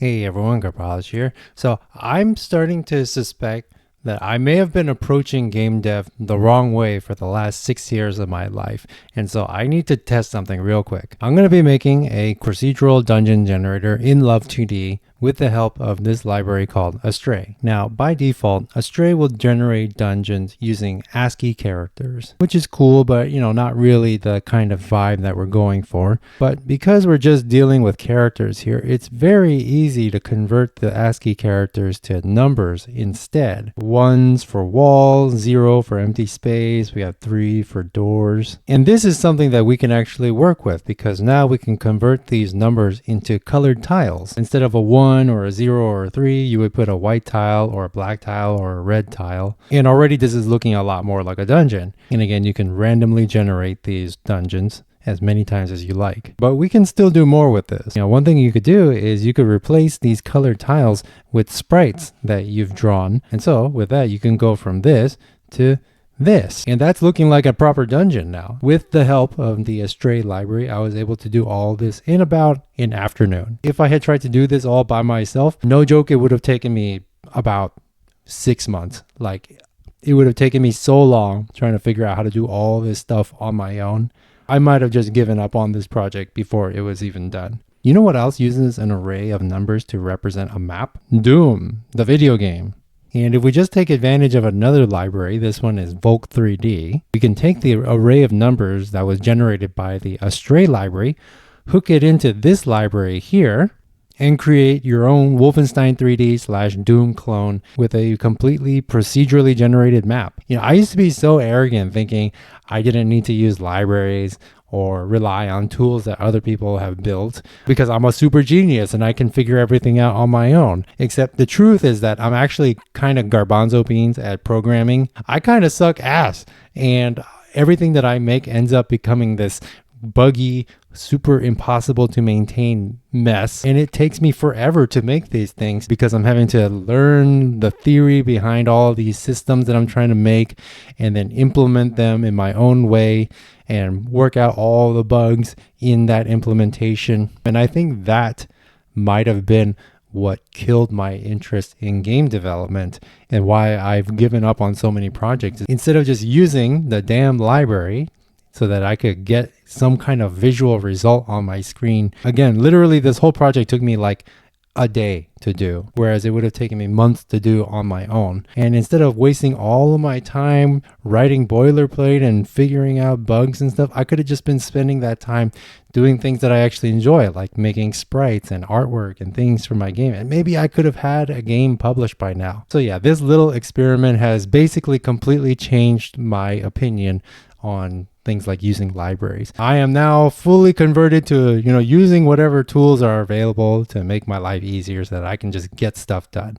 Hey everyone, Garpalish here. So I'm starting to suspect that I may have been approaching game dev the wrong way for the last 6 years of my life. And so I need to test something real quick. I'm going to be making a procedural dungeon generator in Love 2D with the help of this library called Astray. Now, by default, Astray will generate dungeons using ASCII characters, which is cool, but not really the kind of vibe that we're going for. But because we're just dealing with characters here, it's very easy to convert the ASCII characters to numbers instead. Ones for walls, 0 for empty space, we have 3 for doors. And this is something that we can actually work with because now we can convert these numbers into colored tiles. Instead of a 1 or a 0 or a 3, you would put a white tile or a black tile or a red tile. And already this is looking a lot more like a dungeon. And again, you can randomly generate these dungeons as many times as you like. But we can still do more with this. One thing you could do is you could replace these colored tiles with sprites that you've drawn. And so with that, you can go from this to this. And that's looking like a proper dungeon now. With the help of the Astray library, I was able to do all this in about an afternoon. If I had tried to do this all by myself, no joke, it would have taken me about 6 months. Like, it would have taken me so long trying to figure out how to do all this stuff on my own. I might have just given up on this project before it was even done. You know what else uses an array of numbers to represent a map? Doom, the video game. And if we just take advantage of another library, this one is Volk 3D, we can take the array of numbers that was generated by the Astray library, hook it into this library here, and create your own Wolfenstein 3D / Doom clone with a completely procedurally generated map. I used to be so arrogant thinking I didn't need to use libraries or rely on tools that other people have built because I'm a super genius and I can figure everything out on my own. Except the truth is that I'm actually kind of garbanzo beans at programming. I kind of suck ass, and everything that I make ends up becoming this buggy, super impossible to maintain mess. And it takes me forever to make these things because I'm having to learn the theory behind all these systems that I'm trying to make and then implement them in my own way and work out all the bugs in that implementation. And I think that might have been what killed my interest in game development and why I've given up on so many projects. Instead of just using the damn library so that I could get some kind of visual result on my screen. Again, literally this whole project took me like a day to do, whereas it would have taken me months to do on my own. And instead of wasting all of my time writing boilerplate and figuring out bugs and stuff, I could have just been spending that time doing things that I actually enjoy, like making sprites and artwork and things for my game. And maybe I could have had a game published by now. So yeah, this little experiment has basically completely changed my opinion on things like using libraries. I am now fully converted to, using whatever tools are available to make my life easier so that I can just get stuff done.